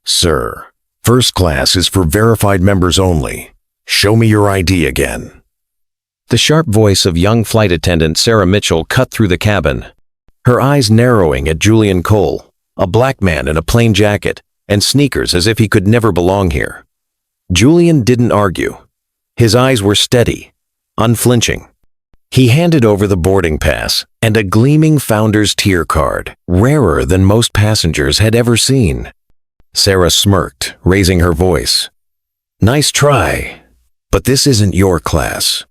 "Sir, first class is for verified members only. Show me your ID again." The sharp voice of young flight attendant Sarah Mitchell cut through the cabin, her eyes narrowing at Julian Cole, a black man in a plain jacket and sneakers as if he could never belong here. Julian didn't argue. His eyes were steady, unflinching. He handed over the boarding pass and a gleaming founder's tier card, rarer than most passengers had ever seen. Sarah smirked, raising her voice. "Nice try, but this isn't your class."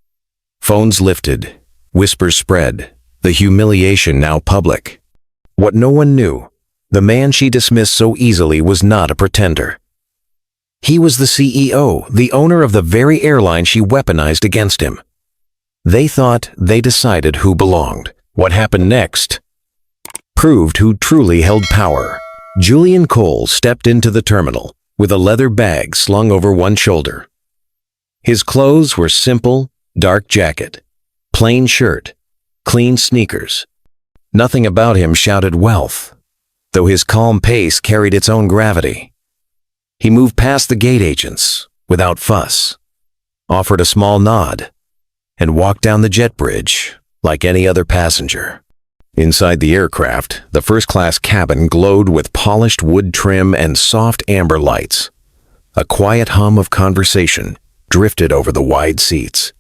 Phones lifted, whispers spread, the humiliation now public. What no one knew, the man she dismissed so easily was not a pretender. He was the CEO, the owner of the very airline she weaponized against him. They thought they decided who belonged. What happened next proved who truly held power. Julian Cole stepped into the terminal with a leather bag slung over one shoulder. His clothes were simple, dark jacket, plain shirt, clean sneakers. Nothing about him shouted wealth, though his calm pace carried its own gravity. He moved past the gate agents without fuss, offered a small nod, and walked down the jet bridge like any other passenger. Inside the aircraft, the first-class cabin glowed with polished wood trim and soft amber lights. A quiet hum of conversation drifted over the wide seats.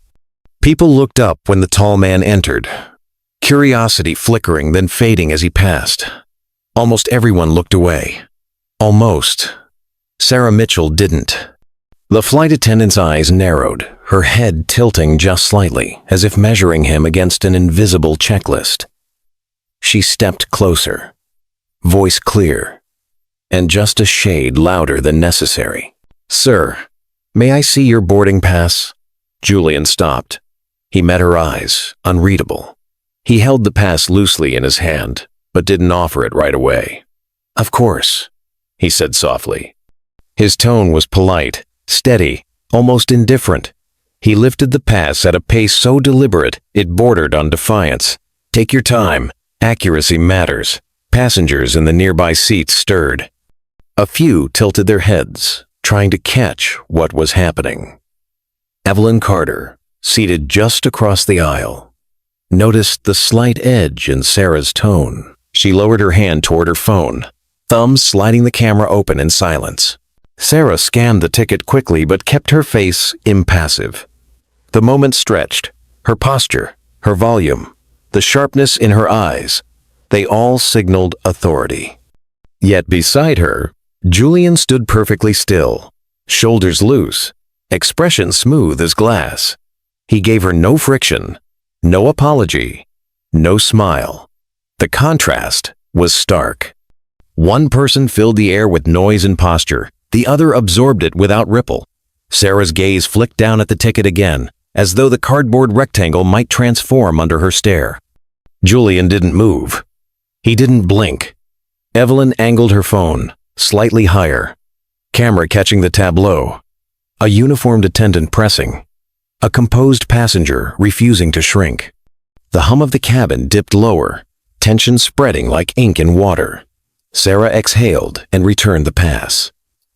People looked up when the tall man entered, curiosity flickering then fading as he passed. Almost everyone looked away. Almost. Sarah Mitchell didn't. The flight attendant's eyes narrowed, her head tilting just slightly, as if measuring him against an invisible checklist. She stepped closer, voice clear, and just a shade louder than necessary. "Sir, may I see your boarding pass?" Julian stopped. He met her eyes, unreadable. He held the pass loosely in his hand, but didn't offer it right away. "Of course," he said softly. His tone was polite, steady, almost indifferent. He lifted the pass at a pace so deliberate it bordered on defiance. "Take your time. Accuracy matters." Passengers in the nearby seats stirred. A few tilted their heads, trying to catch what was happening. Evelyn Carter, seated just across the aisle, noticed the slight edge in Sarah's tone. She lowered her hand toward her phone, thumb sliding the camera open in silence. Sarah scanned the ticket quickly but kept her face impassive. The moment stretched, her posture, her volume, the sharpness in her eyes, they all signaled authority. Yet beside her, Julian stood perfectly still, shoulders loose, expression smooth as glass. He gave her no friction, no apology, no smile. The contrast was stark. One person filled the air with noise and posture, the other absorbed it without ripple. Sarah's gaze flicked down at the ticket again, as though the cardboard rectangle might transform under her stare. Julian didn't move. He didn't blink. Evelyn angled her phone, slightly higher, camera catching the tableau. A uniformed attendant pressing. A composed passenger refusing to shrink. The hum of the cabin dipped lower, tension spreading like ink in water. Sarah exhaled and returned the pass.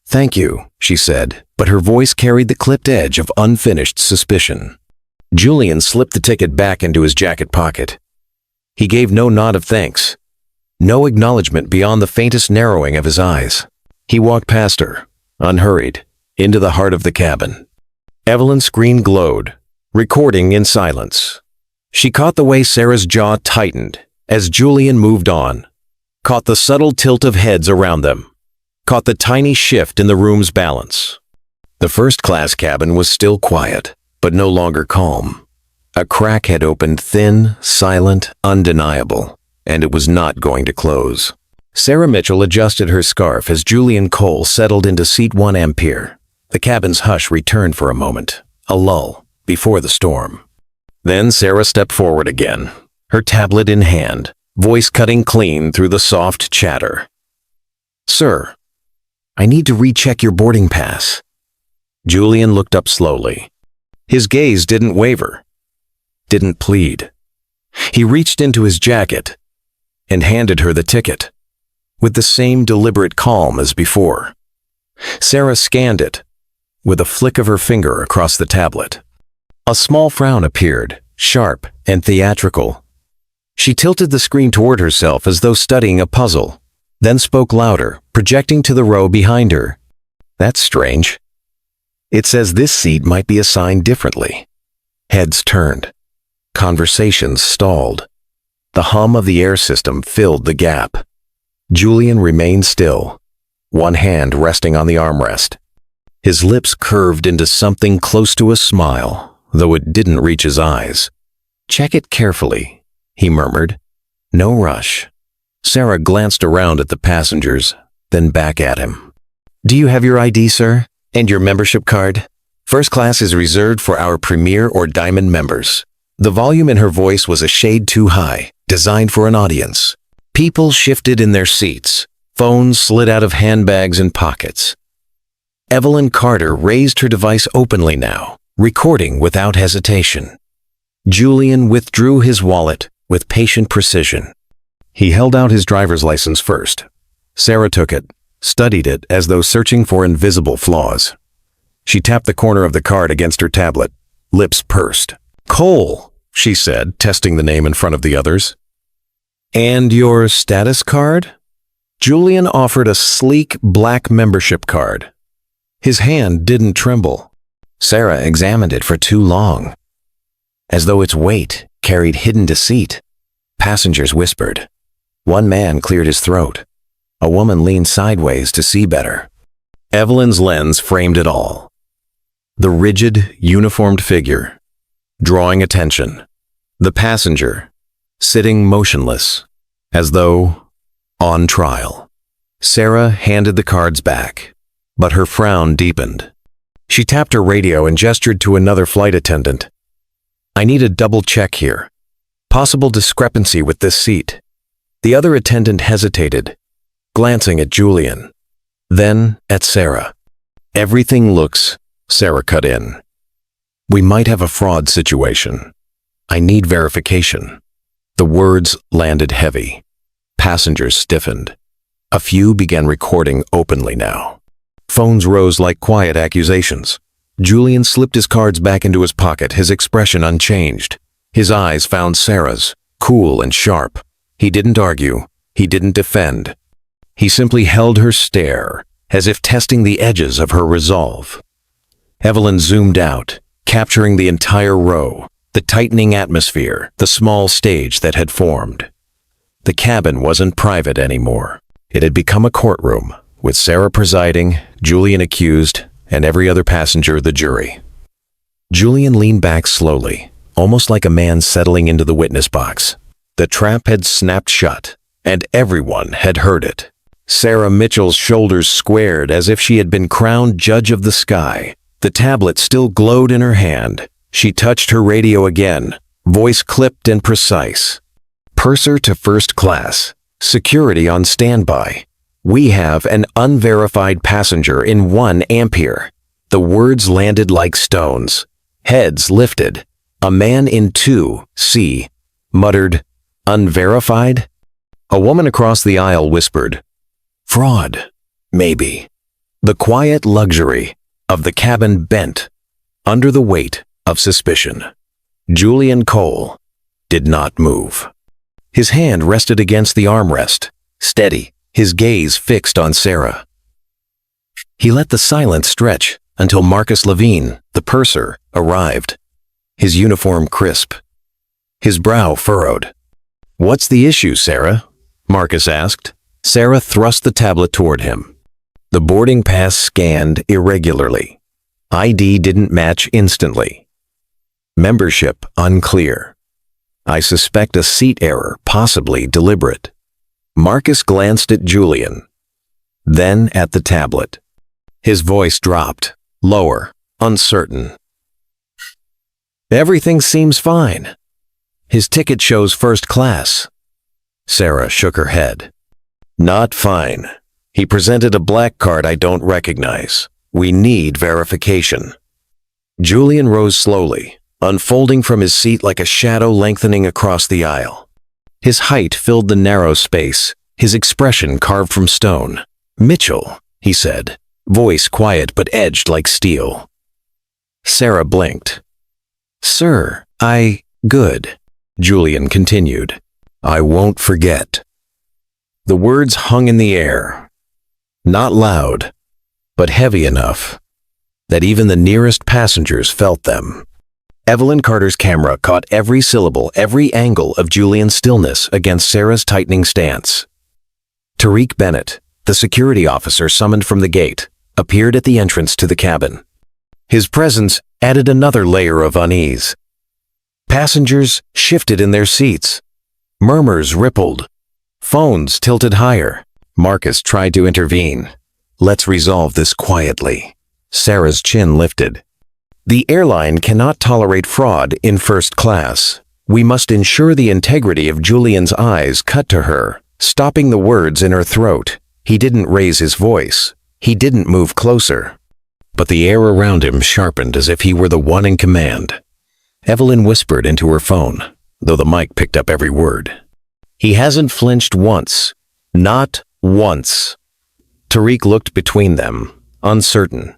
"Thank you," she said, but her voice carried the clipped edge of unfinished suspicion. Julian slipped the ticket back into his jacket pocket. He gave no nod of thanks, no acknowledgement beyond the faintest narrowing of his eyes. He walked past her, unhurried, into the heart of the cabin. Evelyn's screen glowed, recording in silence. She caught the way Sarah's jaw tightened as Julian moved on, caught the subtle tilt of heads around them, caught the tiny shift in the room's balance. The first-class cabin was still quiet, but no longer calm. A crack had opened thin, silent, undeniable, and it was not going to close. Sarah Mitchell adjusted her scarf as Julian Cole settled into seat 1 Ampere. The cabin's hush returned for a moment, a lull, before the storm. Then Sarah stepped forward again, her tablet in hand, voice cutting clean through the soft chatter. "Sir, I need to recheck your boarding pass." Julian looked up slowly. His gaze didn't waver, didn't plead. He reached into his jacket and handed her the ticket, with the same deliberate calm as before. Sarah scanned it, with a flick of her finger across the tablet. A small frown appeared, sharp and theatrical. She tilted the screen toward herself as though studying a puzzle, then spoke louder, projecting to the row behind her. That's strange. It says this seat might be assigned differently. Heads turned. Conversations stalled. The hum of the air system filled the gap. Julian remained still, one hand resting on the armrest. His lips curved into something close to a smile, though it didn't reach his eyes. "Check it carefully," he murmured. "No rush." Sarah glanced around at the passengers, then back at him. "Do you have your ID, sir? And your membership card? First class is reserved for our Premier or Diamond members." The volume in her voice was a shade too high, designed for an audience. People shifted in their seats. Phones slid out of handbags and pockets. Evelyn Carter raised her device openly now, recording without hesitation. Julian withdrew his wallet with patient precision. He held out his driver's license first. Sarah took it, studied it as though searching for invisible flaws. She tapped the corner of the card against her tablet, lips pursed. "Cole," she said, testing the name in front of the others. "And your status card?" Julian offered a sleek black membership card. His hand didn't tremble. Sarah examined it for too long, as though its weight carried hidden deceit. Passengers whispered. One man cleared his throat. A woman leaned sideways to see better. Evelyn's lens framed it all. The rigid, uniformed figure, drawing attention. The passenger, sitting motionless, as though on trial. Sarah handed the cards back, but her frown deepened. She tapped her radio and gestured to another flight attendant. "I need a double check here. Possible discrepancy with this seat." The other attendant hesitated, glancing at Julian, then at Sarah. "Everything looks," Sarah cut in. "We might have a fraud situation. I need verification." The words landed heavy. Passengers stiffened. A few began recording openly now. Phones rose like quiet accusations. Julian slipped his cards back into his pocket, his expression unchanged. His eyes found Sarah's, cool and sharp. He didn't argue. He didn't defend. He simply held her stare, as if testing the edges of her resolve. Evelyn zoomed out, capturing the entire row, the tightening atmosphere, the small stage that had formed. The cabin wasn't private anymore. It had become a courtroom, with Sarah presiding, Julian accused, and every other passenger the jury. Julian leaned back slowly, almost like a man settling into the witness box. The trap had snapped shut, and everyone had heard it. Sarah Mitchell's shoulders squared as if she had been crowned judge of the sky. The tablet still glowed in her hand. She touched her radio again, voice clipped and precise. "Purser to first class. Security on standby. We have an unverified passenger in 1 ampere." The words landed like stones. Heads lifted. A man in 2C muttered, "Unverified?" A woman across the aisle whispered, "Fraud, maybe." The quiet luxury of the cabin bent under the weight of suspicion. Julian Cole did not move. His hand rested against the armrest, steady, his gaze fixed on Sarah. He let the silence stretch until Marcus Levine, the purser, arrived, his uniform crisp, his brow furrowed. "What's the issue, Sarah?" Marcus asked. Sarah thrust the tablet toward him. The boarding pass scanned irregularly. ID didn't match instantly. Membership unclear. "I suspect a seat error, possibly deliberate." Marcus glanced at Julian, then at the tablet. His voice dropped, lower, uncertain. "Everything seems fine. His ticket shows first class." Sarah shook her head. "Not fine. He presented a black card I don't recognize. We need verification." Julian rose slowly, unfolding from his seat like a shadow lengthening across the aisle. His height filled the narrow space, his expression carved from stone. "Mitchell," he said, voice quiet but edged like steel. Sarah blinked. "Sir, good," Julian continued. "I won't forget." The words hung in the air, not loud, but heavy enough that even the nearest passengers felt them. Evelyn Carter's camera caught every syllable, every angle of Julian's stillness against Sarah's tightening stance. Tariq Bennett, the security officer summoned from the gate, appeared at the entrance to the cabin. His presence added another layer of unease. Passengers shifted in their seats. Murmurs rippled. Phones tilted higher. Marcus tried to intervene. "Let's resolve this quietly." Sarah's chin lifted. "The airline cannot tolerate fraud in first class. We must ensure the integrity of Julian's eyes cut to her, stopping the words in her throat. He didn't raise his voice. He didn't move closer. But the air around him sharpened as if he were the one in command. Evelyn whispered into her phone, though the mic picked up every word. "He hasn't flinched once. Not once." Tariq looked between them, uncertain.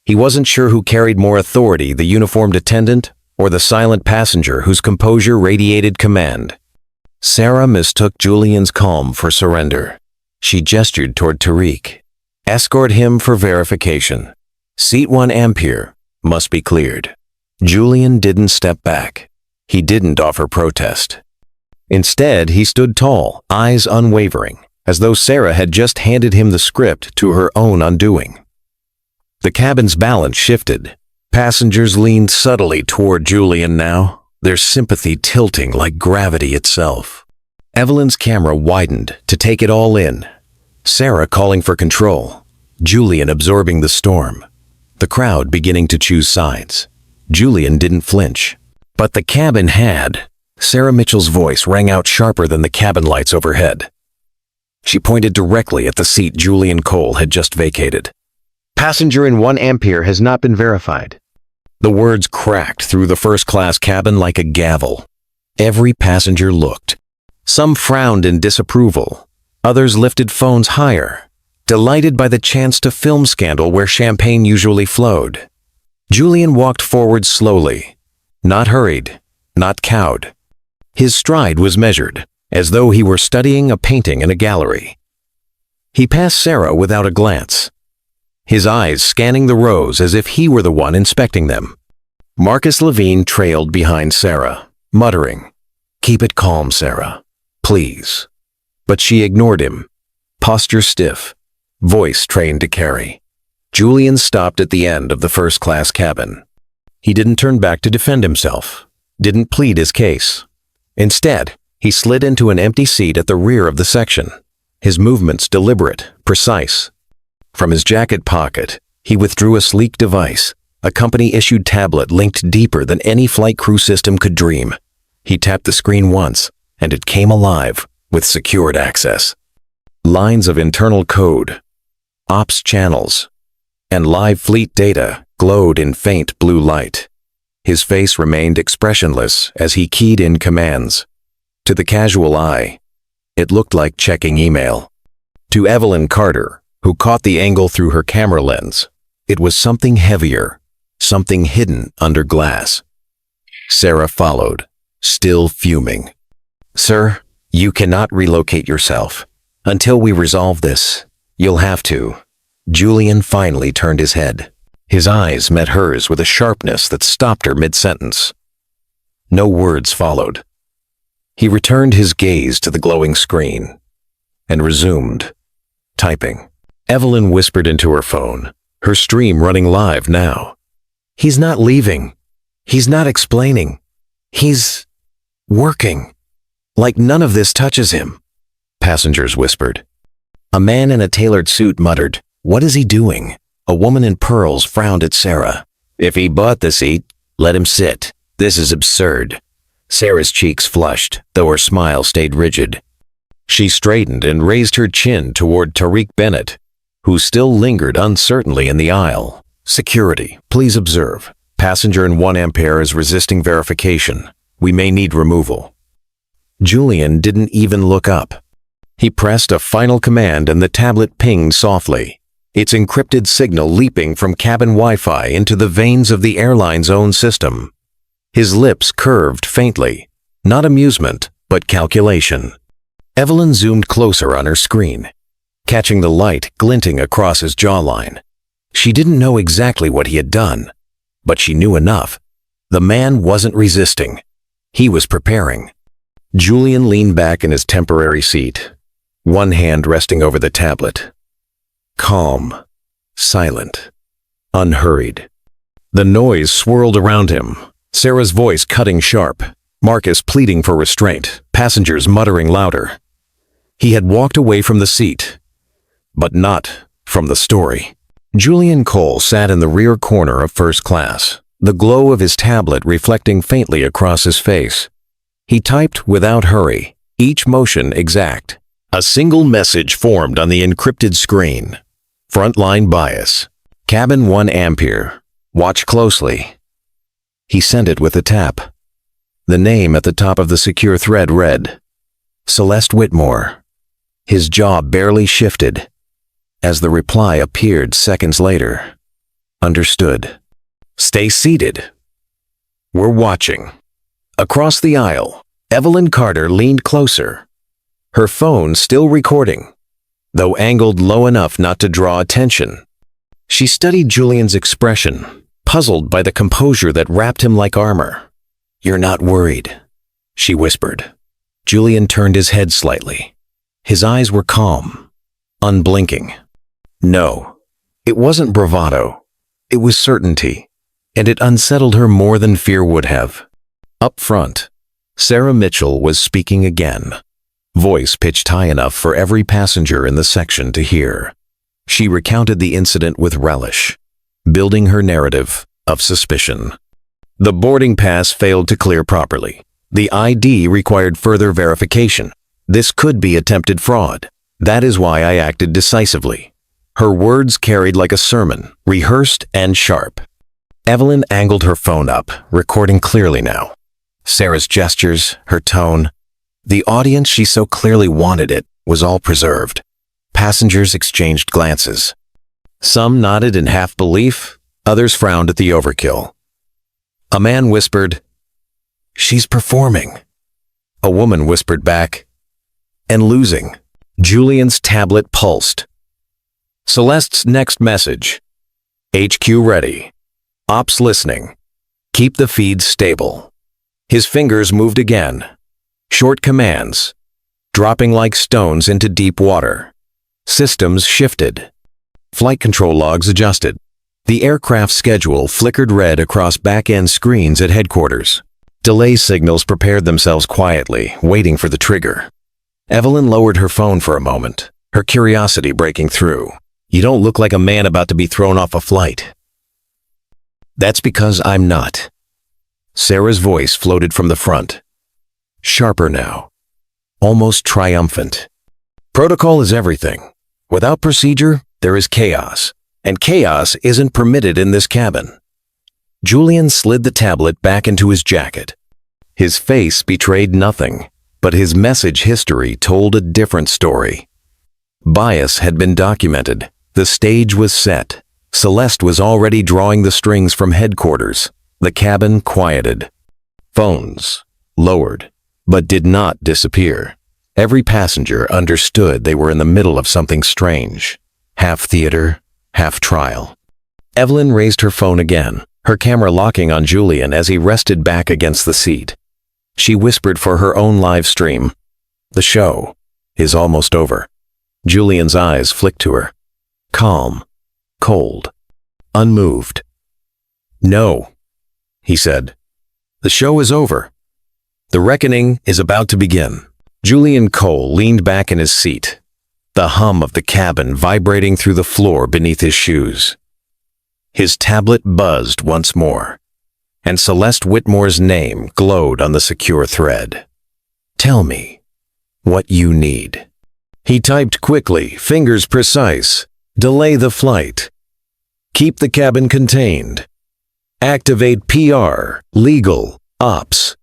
He wasn't sure who carried more authority, the uniformed attendant or the silent passenger whose composure radiated command. Sarah mistook Julian's calm for surrender. She gestured toward Tariq. "Escort him for verification. Seat 1 Ampere must be cleared." Julian didn't step back. He didn't offer protest. Instead, he stood tall, eyes unwavering, as though Sarah had just handed him the script to her own undoing. The cabin's balance shifted. Passengers leaned subtly toward Julian now, their sympathy tilting like gravity itself. Evelyn's camera widened to take it all in. Sarah calling for control, Julian absorbing the storm, the crowd beginning to choose sides. Julian didn't flinch, but the cabin had. Sarah Mitchell's voice rang out sharper than the cabin lights overhead. She pointed directly at the seat Julian Cole had just vacated. "Passenger in 1 Ampere has not been verified." The words cracked through the first-class cabin like a gavel. Every passenger looked. Some frowned in disapproval. Others lifted phones higher, delighted by the chance to film scandal where champagne usually flowed. Julian walked forward slowly, not hurried, not cowed. His stride was measured, as though he were studying a painting in a gallery. He passed Sarah without a glance, his eyes scanning the rows as if he were the one inspecting them. Marcus Levine trailed behind Sarah, muttering, "Keep it calm, Sarah, please." But she ignored him, posture stiff, voice trained to carry. Julian stopped at the end of the first-class cabin. He didn't turn back to defend himself, didn't plead his case. Instead, he slid into an empty seat at the rear of the section, his movements deliberate, precise. From his jacket pocket, he withdrew a sleek device, a company-issued tablet linked deeper than any flight crew system could dream. He tapped the screen once, and it came alive with secured access. Lines of internal code, ops channels, and live fleet data glowed in faint blue light. His face remained expressionless as he keyed in commands. To the casual eye, it looked like checking email. To Evelyn Carter, who caught the angle through her camera lens, it was something heavier, something hidden under glass. Sarah followed, still fuming. "Sir, you cannot relocate yourself. Until we resolve this, you'll have to." Julian finally turned his head. His eyes met hers with a sharpness that stopped her mid-sentence. No words followed. He returned his gaze to the glowing screen and resumed typing. Evelyn whispered into her phone, her stream running live now. "He's not leaving. He's not explaining. He's working. Like none of this touches him." Passengers whispered. A man in a tailored suit muttered, "What is he doing?" A woman in pearls frowned at Sarah. "If he bought the seat, let him sit. This is absurd." Sarah's cheeks flushed, though her smile stayed rigid. She straightened and raised her chin toward Tariq Bennett, who still lingered uncertainly in the aisle. "Security, please observe. Passenger in 1 Ampere is resisting verification. We may need removal." Julian didn't even look up. He pressed a final command and the tablet pinged softly. its encrypted signal leaping from cabin Wi-Fi into the veins of the airline's own system. His lips curved faintly, not amusement, but calculation. Evelyn zoomed closer on her screen, catching the light glinting across his jawline. She didn't know exactly what he had done, but she knew enough. The man wasn't resisting. He was preparing. Julian leaned back in his temporary seat, one hand resting over the tablet. Calm, silent, unhurried. The noise swirled around him, Sarah's voice cutting sharp, Marcus pleading for restraint, passengers muttering louder. He had walked away from the seat, but not from the story. Julian Cole sat in the rear corner of first class, the glow of his tablet reflecting faintly across his face. He typed without hurry, each motion exact. A single message formed on the encrypted screen. Frontline bias. Cabin 1 ampere. Watch closely. He sent it with a tap. The name at the top of the secure thread read, Celeste Whitmore. His jaw barely shifted as the reply appeared seconds later. Understood. Stay seated. We're watching. Across the aisle, Evelyn Carter leaned closer, her phone still recording, though angled low enough not to draw attention. She studied Julian's expression, puzzled by the composure that wrapped him like armor. "You're not worried," she whispered. Julian turned his head slightly. His eyes were calm, unblinking. No, it wasn't bravado. It was certainty, and it unsettled her more than fear would have. Up front, Sarah Mitchell was speaking again, voice pitched high enough for every passenger in the section to hear. She recounted the incident with relish, building her narrative of suspicion. The boarding pass failed to clear properly. The ID required further verification. This could be attempted fraud. That is why I acted decisively. Her words carried like a sermon, rehearsed and sharp. Evelyn angled her phone up, recording clearly now. Sarah's gestures, her tone, the audience she so clearly wanted it, was all preserved. Passengers exchanged glances. Some nodded in half-belief, others frowned at the overkill. A man whispered, "She's performing." A woman whispered back, "And losing." Julian's tablet pulsed. Celeste's next message. HQ ready. Ops listening. Keep the feed stable. His fingers moved again. Short commands, dropping like stones into deep water. Systems shifted. Flight control logs adjusted. The aircraft schedule flickered red across back-end screens at headquarters. Delay signals prepared themselves quietly, waiting for the trigger. Evelyn lowered her phone for a moment, her curiosity breaking through. "You don't look like a man about to be thrown off a flight." "That's because I'm not." Sarah's voice floated from the front, sharper now, almost triumphant. "Protocol is everything. Without procedure, there is chaos, and chaos isn't permitted in this cabin." Julian slid the tablet back into his jacket. His face betrayed nothing, but his message history told a different story. Bias had been documented. The stage was set. Celeste was already drawing the strings from headquarters. The cabin quieted. Phones lowered, but did not disappear. Every passenger understood they were in the middle of something strange. Half theater, half trial. Evelyn raised her phone again, her camera locking on Julian as he rested back against the seat. She whispered for her own live stream. "The show is almost over." Julian's eyes flicked to her. Calm, cold, unmoved. "No," he said. "The show is over. The reckoning is about to begin." Julian Cole leaned back in his seat, the hum of the cabin vibrating through the floor beneath his shoes. His tablet buzzed once more, and Celeste Whitmore's name glowed on the secure thread. "Tell me what you need." He typed quickly, fingers precise. "Delay the flight. Keep the cabin contained. Activate PR, legal, ops.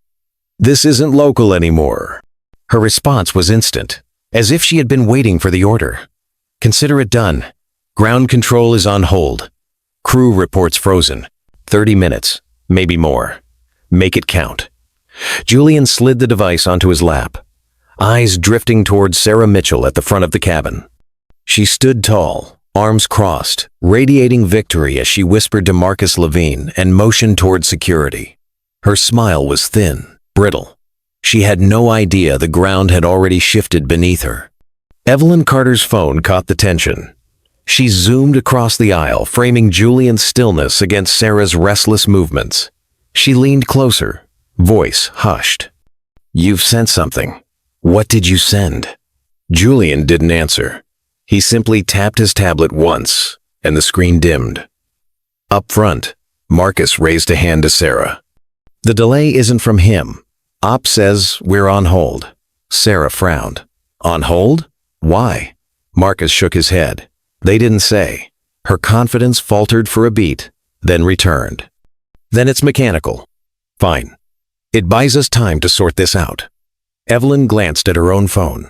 This isn't local anymore." Her response was instant, as if she had been waiting for the order. "Consider it done. Ground control is on hold. Crew reports frozen. 30 minutes, maybe more. Make it count. Julian slid the device onto his lap, eyes drifting towards Sarah Mitchell at the front of the cabin. She stood tall, arms crossed, radiating victory as she whispered to Marcus Levine and motioned toward security. Her smile was thin, brittle. She had no idea the ground had already shifted beneath her. Evelyn Carter's phone caught the tension. She zoomed across the aisle, framing Julian's stillness against Sarah's restless movements. She leaned closer, voice hushed. "You've sent something. What did you send?" Julian didn't answer. He simply tapped his tablet once, and the screen dimmed. Up front, Marcus raised a hand to Sarah. "The delay isn't from him. Op says we're on hold." Sarah frowned. "On hold? Why?" Marcus shook his head. "They didn't say." Her confidence faltered for a beat, then returned. "Then it's mechanical." "Fine. It buys us time to sort this out." Evelyn glanced at her own phone.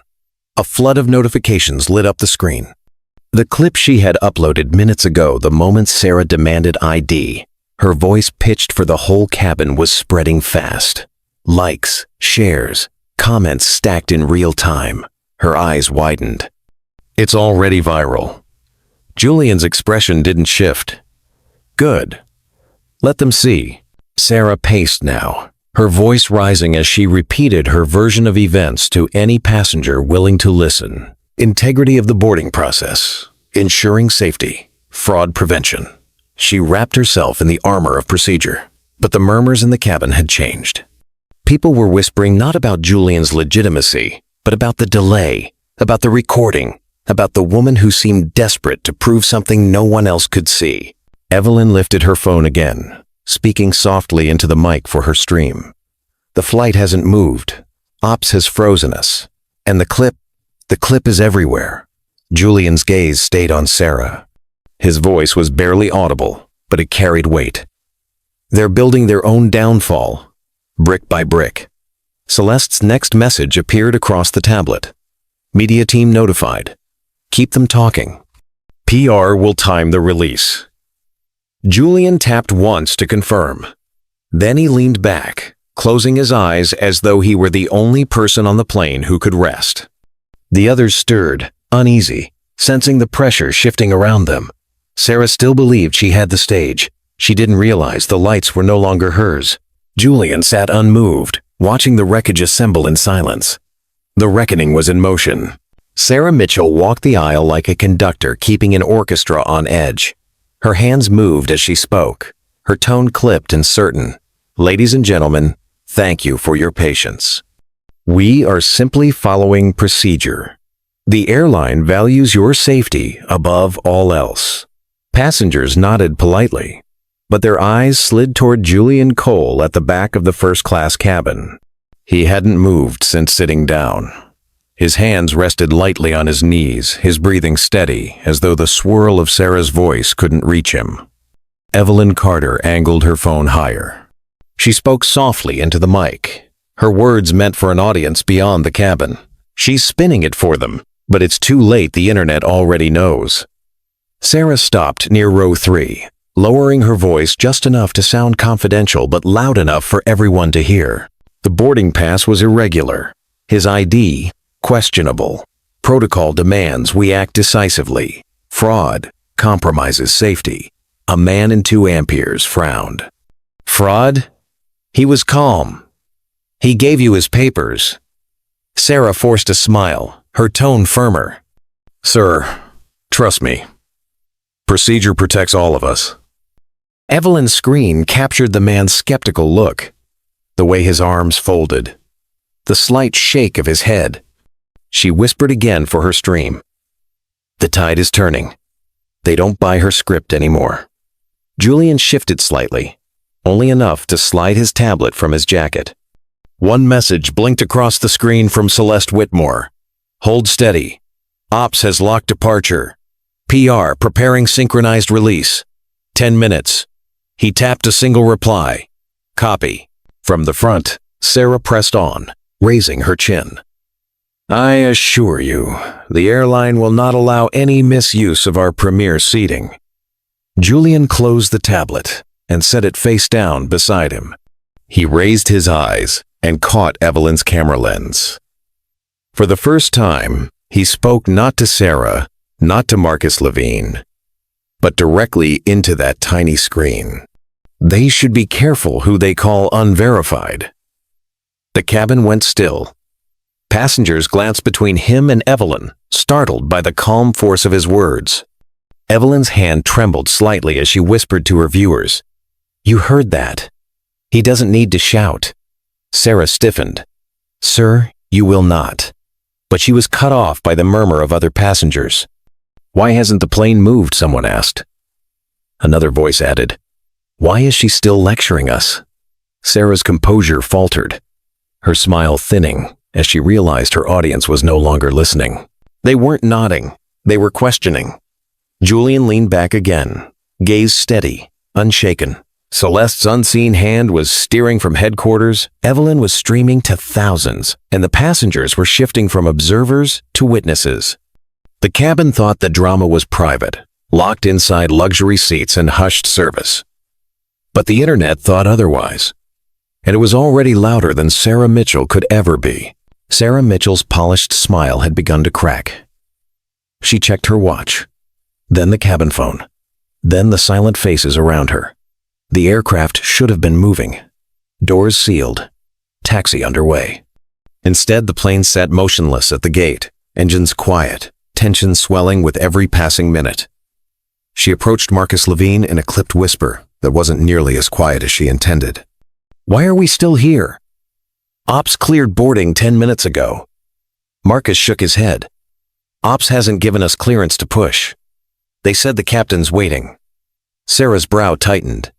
A flood of notifications lit up the screen. The clip she had uploaded minutes ago, the moment Sarah demanded ID. Her voice pitched for the whole cabin was spreading fast. Likes, shares, comments stacked in real time. Her eyes widened. "It's already viral." Julian's expression didn't shift. "Good. Let them see." Sarah paced now, her voice rising as she repeated her version of events to any passenger willing to listen. Integrity of the boarding process, ensuring safety, fraud prevention. She wrapped herself in the armor of procedure. But the murmurs in the cabin had changed. People were whispering not about Julian's legitimacy, but about the delay, about the recording, about the woman who seemed desperate to prove something no one else could see. Evelyn lifted her phone again, speaking softly into the mic for her stream. "The flight hasn't moved. Ops has frozen us. And the clip is everywhere." Julian's gaze stayed on Sarah. His voice was barely audible, but it carried weight. "They're building their own downfall, brick by brick." Celeste's next message appeared across the tablet. "Media team notified. Keep them talking. PR will time the release." Julian tapped once to confirm. Then he leaned back, closing his eyes as though he were the only person on the plane who could rest. The others stirred, uneasy, sensing the pressure shifting around them. Sarah still believed she had the stage. She didn't realize the lights were no longer hers. Julian sat unmoved, watching the wreckage assemble in silence. The reckoning was in motion. Sarah Mitchell walked the aisle like a conductor keeping an orchestra on edge. Her hands moved as she spoke, her tone clipped and certain. "Ladies and gentlemen, thank you for your patience. We are simply following procedure. The airline values your safety above all else." Passengers nodded politely, but their eyes slid toward Julian Cole at the back of the first-class cabin. He hadn't moved since sitting down. His hands rested lightly on his knees, his breathing steady, as though the swirl of Sarah's voice couldn't reach him. Evelyn Carter angled her phone higher. She spoke softly into the mic, her words meant for an audience beyond the cabin. "She's spinning it for them, but it's too late, the internet already knows." Sarah stopped near row 3, lowering her voice just enough to sound confidential but loud enough for everyone to hear. The boarding pass was irregular. His ID, questionable. Protocol demands we act decisively. Fraud compromises safety. A man in 2 amperes frowned. "Fraud?" He was calm. "He gave you his papers." Sarah forced a smile, her tone firmer. "Sir, trust me. Procedure protects all of us." Evelyn's screen captured the man's skeptical look, the way his arms folded, the slight shake of his head. She whispered again for her stream. "The tide is turning. They don't buy her script anymore." Julian shifted slightly, only enough to slide his tablet from his jacket. One message blinked across the screen from Celeste Whitmore. "Hold steady. Ops has locked departure. PR preparing synchronized release. 10 minutes. He tapped a single reply. Copy. From the front, Sarah pressed on, raising her chin. I assure you, the airline will not allow any misuse of our premier seating. Julian closed the tablet and set it face down beside him. He raised his eyes and caught Evelyn's camera lens. For the first time, he spoke not to Sarah, not to Marcus Levine, but directly into that tiny screen. They should be careful who they call unverified. The cabin went still. Passengers glanced between him and Evelyn, startled by the calm force of his words. Evelyn's hand trembled slightly as she whispered to her viewers, "You heard that. He doesn't need to shout." Sarah stiffened. "Sir, you will not." But she was cut off by the murmur of other passengers. "Why hasn't the plane moved?" someone asked. Another voice added, "Why is she still lecturing us?" Sarah's composure faltered, her smile thinning as she realized her audience was no longer listening. They weren't nodding, they were questioning. Julian leaned back again, gaze steady, unshaken. Celeste's unseen hand was steering from headquarters, Evelyn was streaming to thousands, and the passengers were shifting from observers to witnesses. The cabin thought the drama was private, locked inside luxury seats and hushed service. But the internet thought otherwise, and it was already louder than Sarah Mitchell could ever be. Sarah Mitchell's polished smile had begun to crack. She checked her watch, then the cabin phone, then the silent faces around her. The aircraft should have been moving. Doors sealed. Taxi underway. Instead, the plane sat motionless at the gate, engines quiet, tension swelling with every passing minute. She approached Marcus Levine in a clipped whisper that wasn't nearly as quiet as she intended. "Why are we still here? Ops cleared boarding 10 minutes ago." Marcus shook his head. "Ops hasn't given us clearance to push. They said the captain's waiting." Sarah's brow tightened.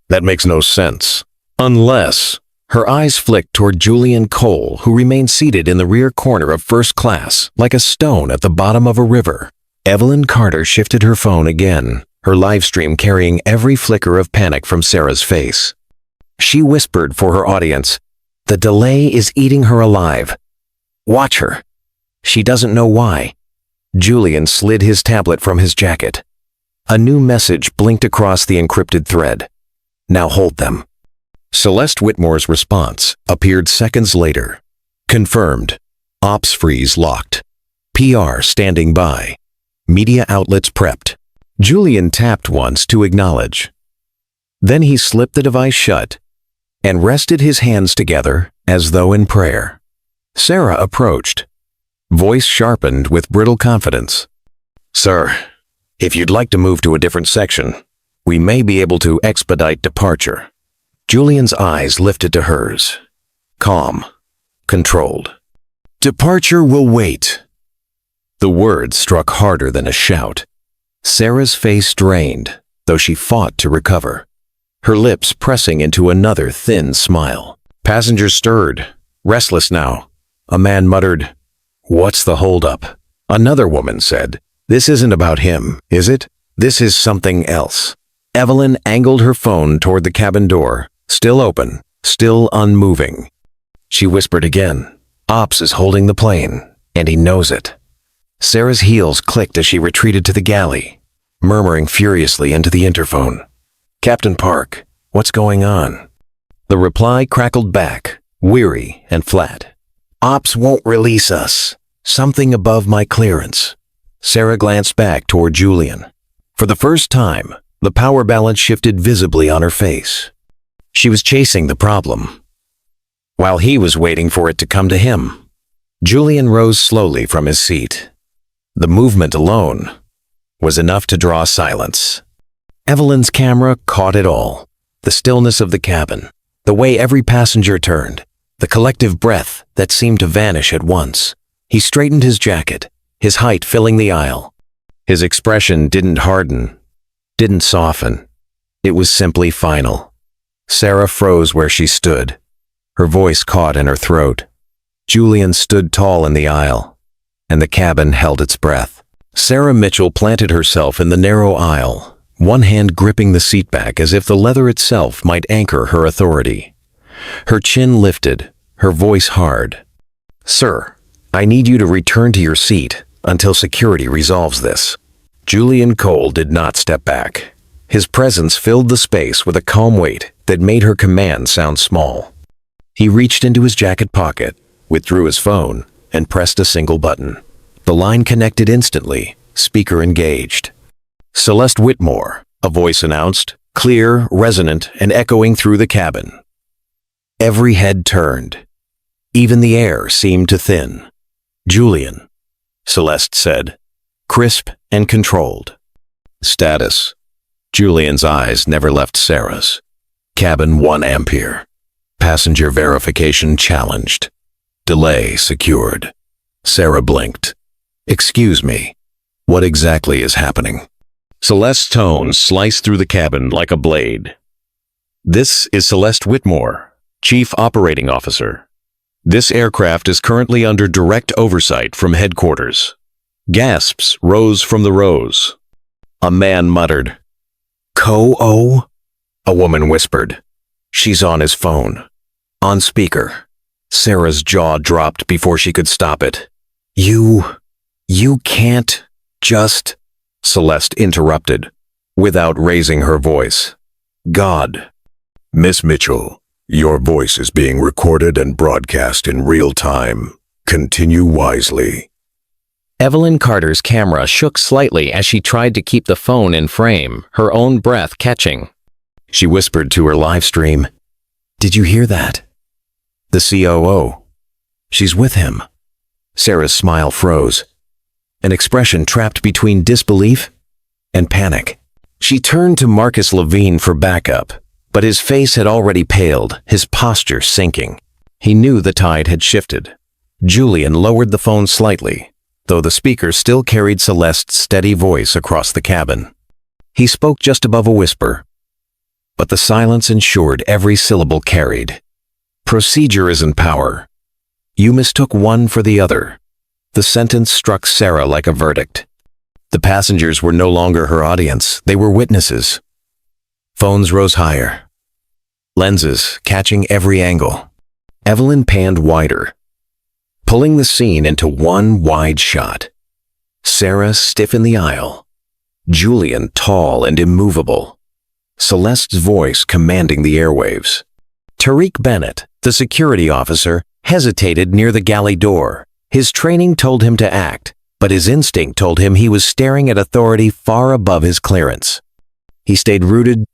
"That makes no sense. Unless..." Her eyes flicked toward Julian Cole, who remained seated in the rear corner of first class, like a stone at the bottom of a river. Evelyn Carter shifted her phone again, her live stream carrying every flicker of panic from Sarah's face. She whispered for her audience, "The delay is eating her alive. Watch her. She doesn't know why." Julian slid his tablet from his jacket. A new message blinked across the encrypted thread. "Now hold them." Celeste Whitmore's response appeared seconds later. Confirmed. Ops freeze locked. PR standing by. Media outlets prepped. Julian tapped once to acknowledge. Then he slipped the device shut and rested his hands together as though in prayer. Sarah approached, voice sharpened with brittle confidence. "Sir, if you'd like to move to a different section, we may be able to expedite departure." Julian's eyes lifted to hers, calm, controlled. "Departure will wait." The words struck harder than a shout. Sarah's face drained, though she fought to recover, her lips pressing into another thin smile. Passengers stirred, restless now. A man muttered, "What's the holdup?" Another woman said, "This isn't about him, is it? This is something else." Evelyn angled her phone toward the cabin door, still open, still unmoving. She whispered again, "Ops is holding the plane, and he knows it." Sarah's heels clicked as she retreated to the galley, murmuring furiously into the interphone, "Captain Park, what's going on?" The reply crackled back, weary and flat. "Ops won't release us. Something above my clearance." Sarah glanced back toward Julian. For the first time, the power balance shifted visibly on her face. She was chasing the problem, while he was waiting for it to come to him. Julian rose slowly from his seat. The movement alone was enough to draw silence. Evelyn's camera caught it all. The stillness of the cabin, the way every passenger turned, the collective breath that seemed to vanish at once. He straightened his jacket, his height filling the aisle. His expression didn't harden, didn't soften. It was simply final. Sarah froze where she stood, her voice caught in her throat. Julian stood tall in the aisle, and the cabin held its breath. Sarah Mitchell planted herself in the narrow aisle, one hand gripping the seat back as if the leather itself might anchor her authority. Her chin lifted, her voice hard. "Sir, I need you to return to your seat until security resolves this." Julian Cole did not step back. His presence filled the space with a calm weight that made her command sound small. He reached into his jacket pocket, withdrew his phone, and pressed a single button. The line connected instantly, speaker engaged. "Celeste Whitmore," a voice announced, clear, resonant, and echoing through the cabin. Every head turned. Even the air seemed to thin. "Julian," Celeste said, crisp and controlled. "Status." Julian's eyes never left Sarah's. "Cabin 1 ampere. Passenger verification challenged. Delay secured." Sarah blinked. "Excuse me, what exactly is happening?" Celeste's tone sliced through the cabin like a blade. "This is Celeste Whitmore, Chief Operating Officer. This aircraft is currently under direct oversight from headquarters." Gasps rose from the rows. A man muttered. "Co-o?" A woman whispered. "She's on his phone." On speaker. Sarah's jaw dropped before she could stop it. You can't just," Celeste interrupted, without raising her voice. "God." Miss Mitchell, your voice is being recorded and broadcast in real time. Continue wisely. Evelyn Carter's camera shook slightly as she tried to keep the phone in frame, her own breath catching. She whispered to her live stream, "Did you hear that? The COO. She's with him." Sarah's smile froze, an expression trapped between disbelief and panic. She turned to Marcus Levine for backup, but his face had already paled, his posture sinking. He knew the tide had shifted. Julian lowered the phone slightly, though the speaker still carried Celeste's steady voice across the cabin. He spoke just above a whisper, but the silence ensured every syllable carried. "Procedure isn't power. You mistook one for the other." The sentence struck Sarah like a verdict. The passengers were no longer her audience, they were witnesses. Phones rose higher, lenses catching every angle. Evelyn panned wider, pulling the scene into one wide shot. Sarah stiff in the aisle, Julian tall and immovable, Celeste's voice commanding the airwaves. Tariq Bennett, the security officer, hesitated near the galley door. His training told him to act, but his instinct told him he was staring at authority far above his clearance. He stayed rooted,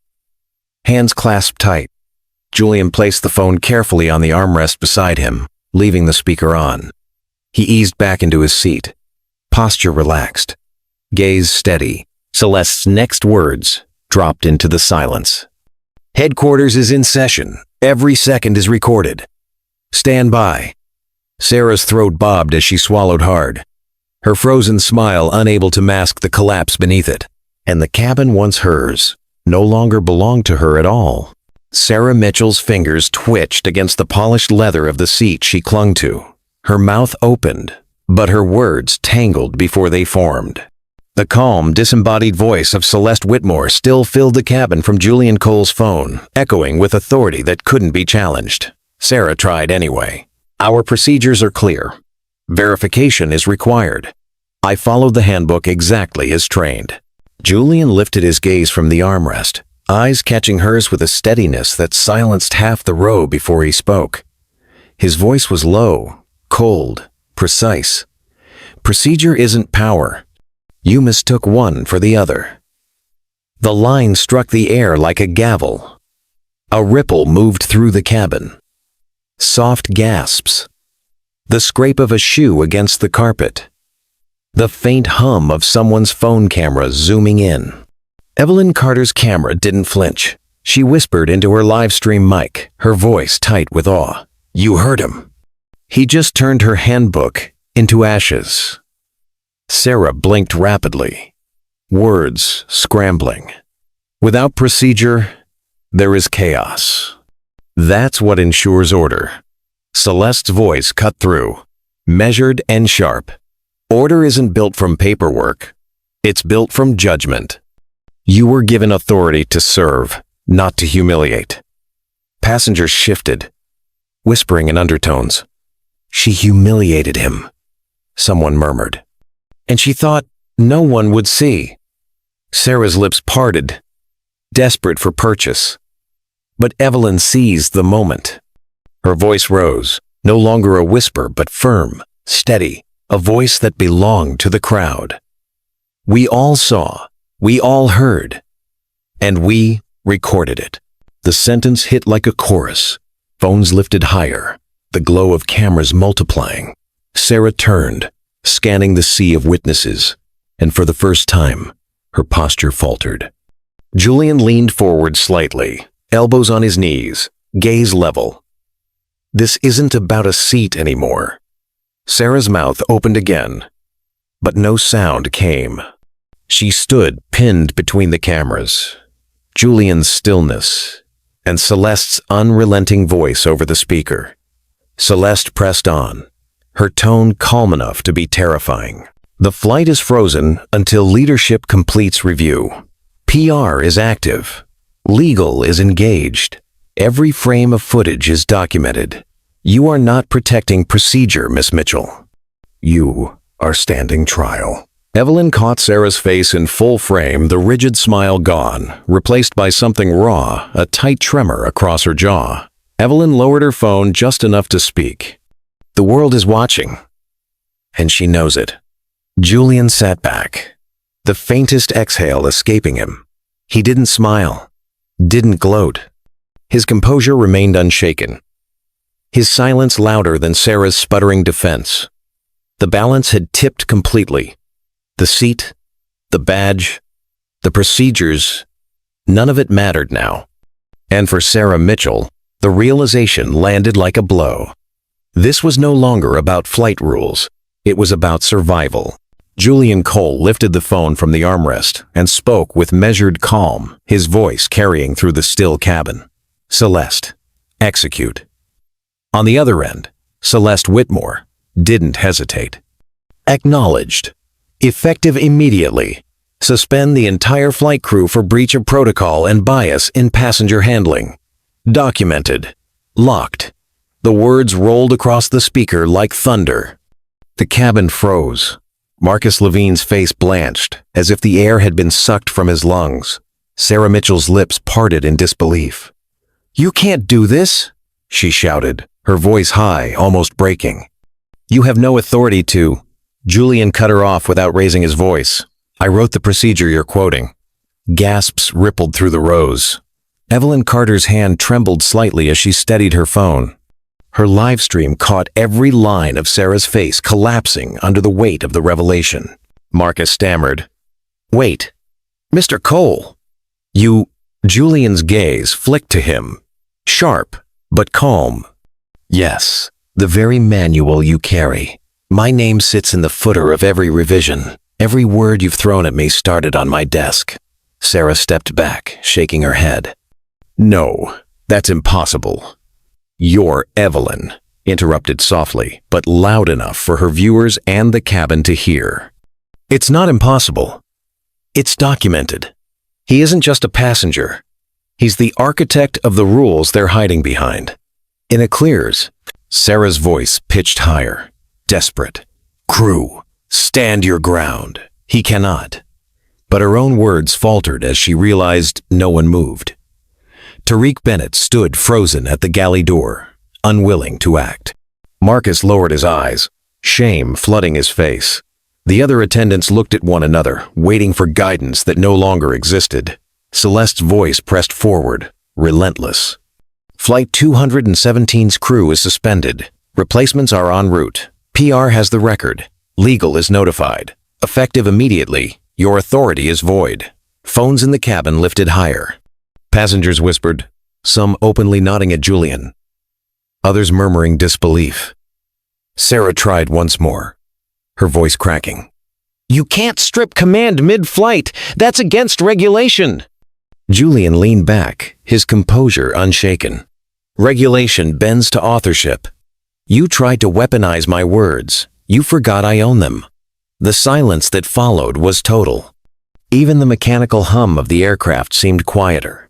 hands clasped tight. Julian placed the phone carefully on the armrest beside him, leaving the speaker on. He eased back into his seat, posture relaxed, gaze steady. Celeste's next words dropped into the silence. "Headquarters is in session. Every second is recorded. Stand by." Sarah's throat bobbed as she swallowed hard, her frozen smile unable to mask the collapse beneath it. And the cabin once hers no longer belonged to her at all. Sarah Mitchell's fingers twitched against the polished leather of the seat she clung to. Her mouth opened, but her words tangled before they formed. The calm, disembodied voice of Celeste Whitmore still filled the cabin from Julian Cole's phone, echoing with authority that couldn't be challenged. Sarah tried anyway. "Our procedures are clear. Verification is required. I followed the handbook exactly as trained." Julian lifted his gaze from the armrest, eyes catching hers with a steadiness that silenced half the row before he spoke. His voice was low, cold, precise. "Procedure isn't power. You mistook one for the other." The line struck the air like a gavel. A ripple moved through the cabin. Soft gasps. The scrape of a shoe against the carpet. The faint hum of someone's phone camera zooming in. Evelyn Carter's camera didn't flinch. She whispered into her live stream mic, her voice tight with awe. "You heard him. He just turned her handbook into ashes." Sarah blinked rapidly, words scrambling. Without procedure, there is chaos. That's what ensures order. Celeste's voice cut through, measured and sharp. Order isn't built from paperwork. It's built from judgment. You were given authority to serve, not to humiliate. Passengers shifted, whispering in undertones. "She humiliated him. someone murmured. And she thought no one would see. Sarah's lips parted, desperate for purchase. But Evelyn seized the moment. Her voice rose, no longer a whisper but firm, steady, a voice that belonged to the crowd. We all saw, we all heard, and we recorded it. The sentence hit like a chorus, phones lifted higher, the glow of cameras multiplying. Sarah turned, scanning the sea of witnesses, and for the first time, her posture faltered. Julian leaned forward slightly, elbows on his knees, gaze level. This isn't about a seat anymore. Sarah's mouth opened again, but no sound came. She stood pinned between the cameras, Julian's stillness, and Celeste's unrelenting voice over the speaker. Celeste pressed on, her tone calm enough to be terrifying. The flight is frozen until leadership completes review. PR is active. Legal is engaged. Every frame of footage is documented. You are not protecting procedure, Miss Mitchell. You are standing trial. Evelyn caught Sarah's face in full frame, the rigid smile gone, replaced by something raw, a tight tremor across her jaw. Evelyn lowered her phone just enough to speak. The world is watching, and she knows it. Julian sat back, the faintest exhale escaping him. He didn't smile, didn't gloat. His composure remained unshaken. His silence louder than Sarah's sputtering defense. The balance had tipped completely. The seat, the badge, the procedures, none of it mattered now. And for Sarah Mitchell, the realization landed like a blow. This was no longer about flight rules. It was about survival. Julian Cole lifted the phone from the armrest and spoke with measured calm, his voice carrying through the still cabin. Celeste, execute. On the other end, Celeste Whitmore didn't hesitate. Acknowledged. Effective immediately. Suspend the entire flight crew for breach of protocol and bias in passenger handling. Documented. Locked. The words rolled across the speaker like thunder. The cabin froze. Marcus Levine's face blanched, as if the air had been sucked from his lungs. Sarah Mitchell's lips parted in disbelief. "You can't do this," she shouted, her voice high, almost breaking. "You have no authority to—" Julian cut her off without raising his voice. "I wrote the procedure you're quoting." Gasps rippled through the rows. Evelyn Carter's hand trembled slightly as she steadied her phone. Her live stream caught every line of Sarah's face collapsing under the weight of the revelation. Marcus stammered, "Wait, Mr. Cole, you—" Julian's gaze flicked to him, sharp but calm. "Yes, the very manual you carry. My name sits in the footer of every revision. Every word you've thrown at me started on my desk." Sarah stepped back, shaking her head. "No, that's impossible." "You're Evelyn," interrupted softly, but loud enough for her viewers and the cabin to hear. "It's not impossible. It's documented. He isn't just a passenger. He's the architect of the rules they're hiding behind. In a clears." Sarah's voice pitched higher, desperate. "Crew, stand your ground. He cannot." But her own words faltered as she realized no one moved. Tariq Bennett stood frozen at the galley door, unwilling to act. Marcus lowered his eyes, shame flooding his face. The other attendants looked at one another, waiting for guidance that no longer existed. Celeste's voice pressed forward, relentless. "Flight 217's crew is suspended. Replacements are en route. PR has the record. Legal is notified. Effective immediately. Your authority is void." Phones in the cabin lifted higher. Passengers whispered, some openly nodding at Julian, others murmuring disbelief. Sarah tried once more, her voice cracking. "You can't strip command mid-flight. That's against regulation." Julian leaned back, his composure unshaken. "Regulation bends to authorship. You tried to weaponize my words. You forgot I own them." The silence that followed was total. Even the mechanical hum of the aircraft seemed quieter.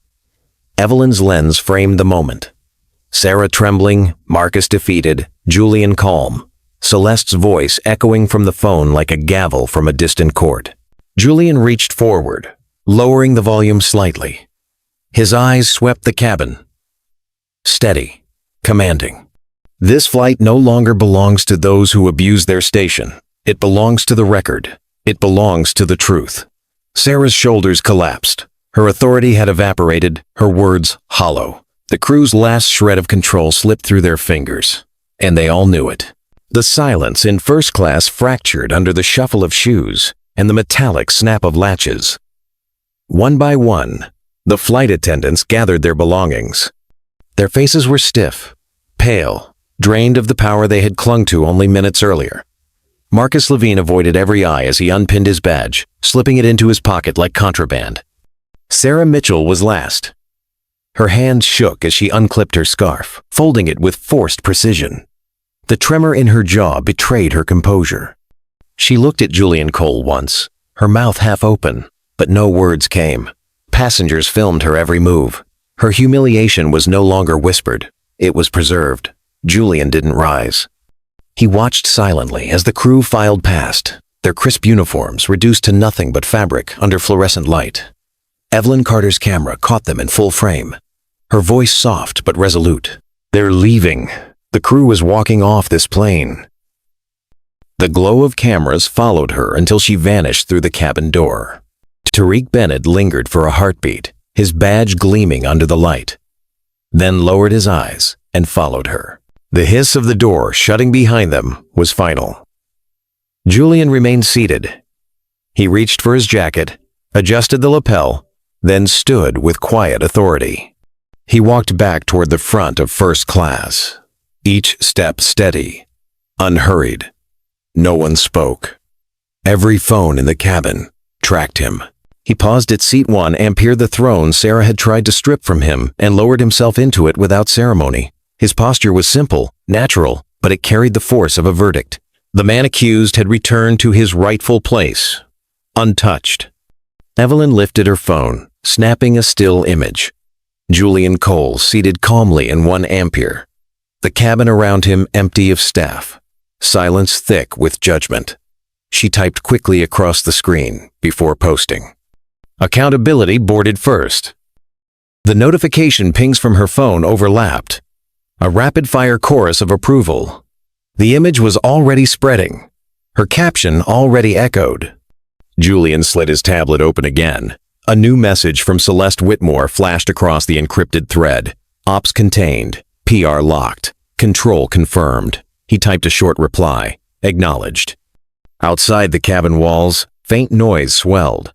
Evelyn's lens framed the moment. Sarah trembling, Marcus defeated, Julian calm. Celeste's voice echoing from the phone like a gavel from a distant court. Julian reached forward, lowering the volume slightly. His eyes swept the cabin. Steady, commanding. This flight no longer belongs to those who abuse their station. It belongs to the record. It belongs to the truth. Sarah's shoulders collapsed. Her authority had evaporated, her words hollow. The crew's last shred of control slipped through their fingers, and they all knew it. The silence in first class fractured under the shuffle of shoes and the metallic snap of latches. One by one, the flight attendants gathered their belongings. Their faces were stiff, pale, drained of the power they had clung to only minutes earlier. Marcus Levine avoided every eye as he unpinned his badge, slipping it into his pocket like contraband. Sarah Mitchell was last. Her hand shook as she unclipped her scarf, folding it with forced precision. The tremor in her jaw betrayed her composure. She looked at Julian Cole once, her mouth half open, but no words came. Passengers filmed her every move. Her humiliation was no longer whispered. It was preserved. Julian didn't rise. He watched silently as the crew filed past, their crisp uniforms reduced to nothing but fabric under fluorescent light. Evelyn Carter's camera caught them in full frame, her voice soft but resolute. "They're leaving. The crew is walking off this plane." The glow of cameras followed her until she vanished through the cabin door. Tariq Bennett lingered for a heartbeat, his badge gleaming under the light, then lowered his eyes and followed her. The hiss of the door shutting behind them was final. Julian remained seated. He reached for his jacket, adjusted the lapel, then stood with quiet authority. He walked back toward the front of first class, each step steady, unhurried. No one spoke. Every phone in the cabin tracked him. He paused at seat 1 and peered the throne Sarah had tried to strip from him and lowered himself into it without ceremony. His posture was simple, natural, but it carried the force of a verdict. The man accused had returned to his rightful place, untouched. Evelyn lifted her phone, snapping a still image. Julian Cole seated calmly in 1 ampere. The cabin around him empty of staff, silence thick with judgment. She typed quickly across the screen before posting. Accountability boarded first. The notification pings from her phone overlapped. A rapid-fire chorus of approval. The image was already spreading. Her caption already echoed. Julian slid his tablet open again. A new message from Celeste Whitmore flashed across the encrypted thread. Ops contained. PR locked. Control confirmed. He typed a short reply. Acknowledged. Outside the cabin walls, faint noise swelled.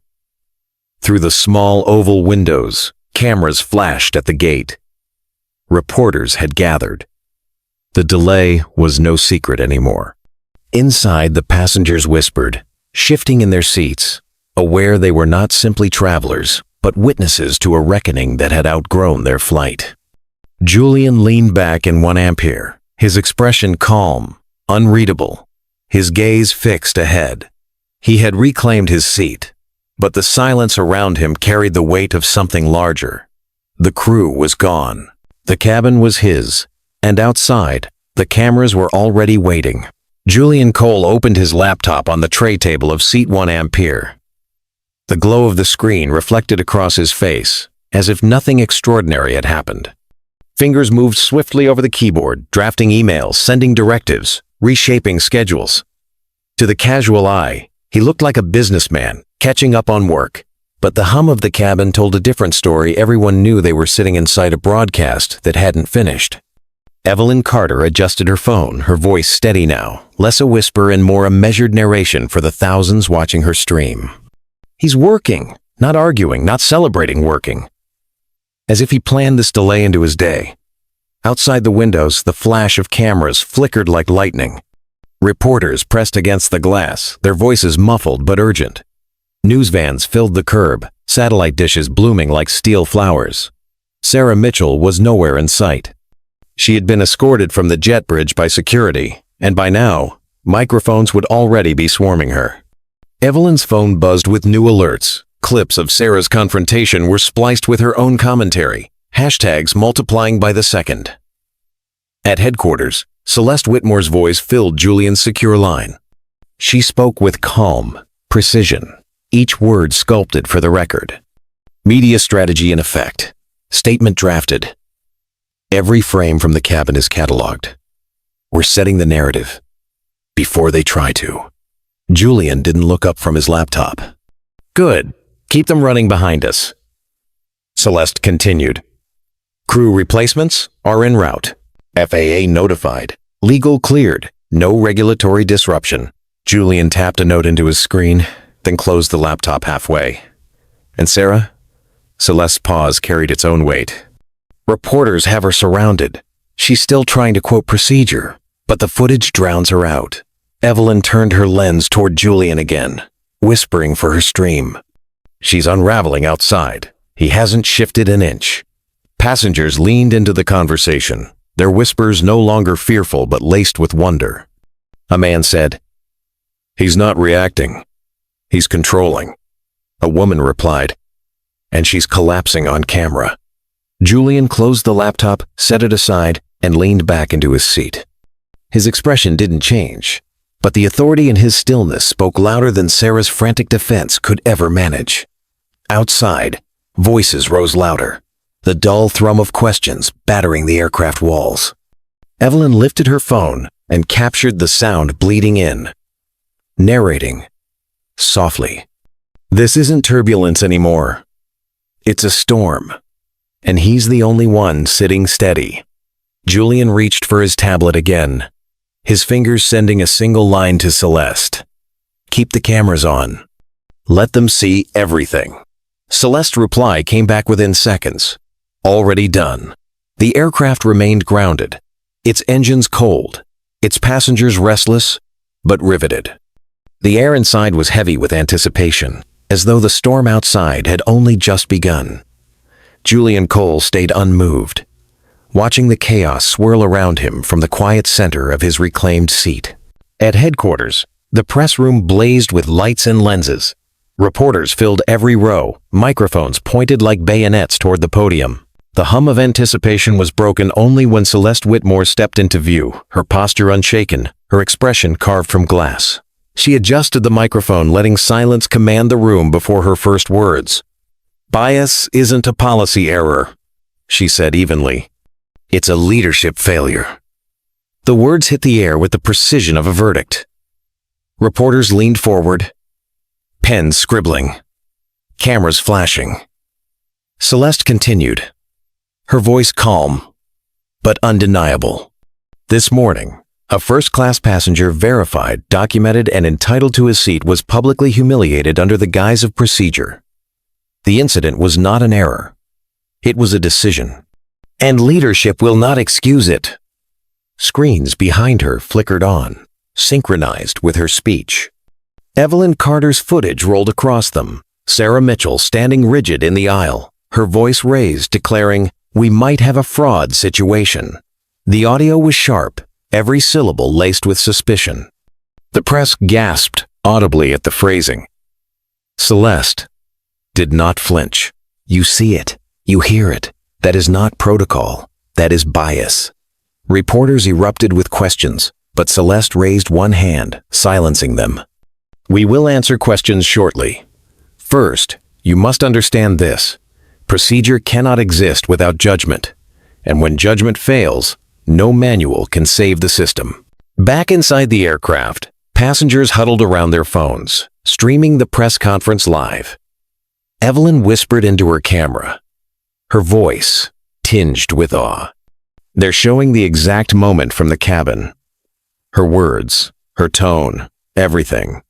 Through the small oval windows, cameras flashed at the gate. Reporters had gathered. The delay was no secret anymore. Inside, the passengers whispered, shifting in their seats, aware they were not simply travelers, but witnesses to a reckoning that had outgrown their flight. Julian leaned back in 1 ampere, his expression calm, unreadable, his gaze fixed ahead. He had reclaimed his seat, but the silence around him carried the weight of something larger. The crew was gone. The cabin was his, and outside, the cameras were already waiting. Julian Cole opened his laptop on the tray table of seat 1 ampere. The glow of the screen reflected across his face, as if nothing extraordinary had happened. Fingers moved swiftly over the keyboard, drafting emails, sending directives, reshaping schedules. To the casual eye, he looked like a businessman, catching up on work. But the hum of the cabin told a different story. Everyone knew they were sitting inside a broadcast that hadn't finished. Evelyn Carter adjusted her phone, her voice steady now, less a whisper and more a measured narration for the thousands watching her stream. He's working, not arguing, not celebrating working. As if he planned this delay into his day. Outside the windows, the flash of cameras flickered like lightning. Reporters pressed against the glass, their voices muffled but urgent. News vans filled the curb, satellite dishes blooming like steel flowers. Sarah Mitchell was nowhere in sight. She had been escorted from the jet bridge by security, and by now, microphones would already be swarming her. Evelyn's phone buzzed with new alerts. Clips of Sarah's confrontation were spliced with her own commentary, hashtags multiplying by the second. At headquarters, Celeste Whitmore's voice filled Julian's secure line. She spoke with calm precision, each word sculpted for the record. Media strategy in effect. Statement drafted. Every frame from the cabin is cataloged. We're setting the narrative before they try to. Julian didn't look up from his laptop. Good. Keep them running behind us. Celeste continued. Crew replacements are en route. FAA notified. Legal cleared. No regulatory disruption. Julian tapped a note into his screen, then closed the laptop halfway. And Sarah? Celeste's pause carried its own weight. Reporters have her surrounded. She's still trying to quote procedure, but the footage drowns her out. Evelyn turned her lens toward Julian again, whispering for her stream. She's unraveling outside. He hasn't shifted an inch. Passengers leaned into the conversation, their whispers no longer fearful but laced with wonder. A man said, "He's not reacting. He's controlling." A woman replied, "And she's collapsing on camera." Julian closed the laptop, set it aside, and leaned back into his seat. His expression didn't change, but the authority in his stillness spoke louder than Sarah's frantic defense could ever manage. Outside, voices rose louder, the dull thrum of questions battering the aircraft walls. Evelyn lifted her phone and captured the sound bleeding in, narrating softly. This isn't turbulence anymore. It's a storm, and he's the only one sitting steady. Julian reached for his tablet again, his fingers sending a single line to Celeste. Keep the cameras on. Let them see everything. Celeste's reply came back within seconds. Already done. The aircraft remained grounded, its engines cold, its passengers restless, but riveted. The air inside was heavy with anticipation, as though the storm outside had only just begun. Julian Cole stayed unmoved, watching the chaos swirl around him from the quiet center of his reclaimed seat. At headquarters, the press room blazed with lights and lenses. Reporters filled every row, microphones pointed like bayonets toward the podium. The hum of anticipation was broken only when Celeste Whitmore stepped into view, her posture unshaken, her expression carved from glass. She adjusted the microphone, letting silence command the room before her first words. "Bias isn't a policy error," she said evenly. "It's a leadership failure." The words hit the air with the precision of a verdict. Reporters leaned forward, pens scribbling, cameras flashing. Celeste continued, her voice calm, but undeniable. This morning, a first-class passenger verified, documented, and entitled to his seat was publicly humiliated under the guise of procedure. The incident was not an error. It was a decision. And leadership will not excuse it. Screens behind her flickered on, synchronized with her speech. Evelyn Carter's footage rolled across them, Sarah Mitchell standing rigid in the aisle, her voice raised, declaring, "We might have a fraud situation." The audio was sharp, every syllable laced with suspicion. The press gasped audibly at the phrasing. Celeste did not flinch. "You see it. You hear it. That is not protocol. That is bias." Reporters erupted with questions, but Celeste raised one hand, silencing them. "We will answer questions shortly. First, you must understand this. Procedure cannot exist without judgment, and when judgment fails, no manual can save the system." Back inside the aircraft, passengers huddled around their phones, streaming the press conference live. Evelyn whispered into her camera, her voice tinged with awe. "They're showing the exact moment from the cabin. Her words, her tone, everything.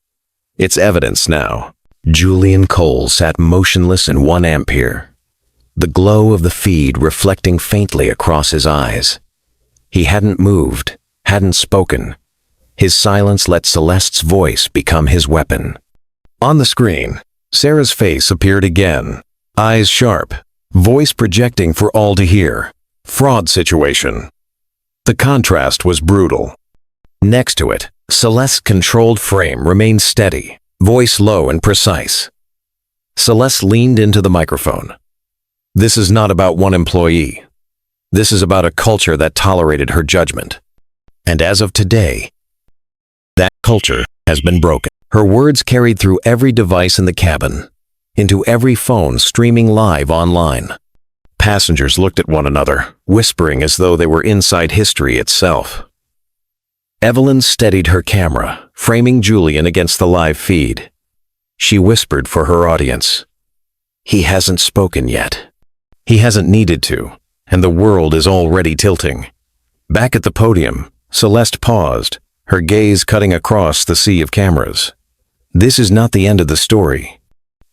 It's evidence now." Julian Cole sat motionless in 1 ampere, the glow of the feed reflecting faintly across his eyes. He hadn't moved, hadn't spoken. His silence let Celeste's voice become his weapon. On the screen, Sarah's face appeared again, eyes sharp, voice projecting for all to hear. Fraud situation. The contrast was brutal. Next to it, Celeste's controlled frame remained steady, voice low and precise. Celeste leaned into the microphone. "This is not about one employee. This is about a culture that tolerated her judgment." And as of today, that culture has been broken. Her words carried through every device in the cabin, into every phone streaming live online. Passengers looked at one another, whispering as though they were inside history itself. Evelyn steadied her camera, framing Julian against the live feed. She whispered for her audience. He hasn't spoken yet. He hasn't needed to, and the world is already tilting. Back at the podium, Celeste paused, her gaze cutting across the sea of cameras. This is not the end of the story.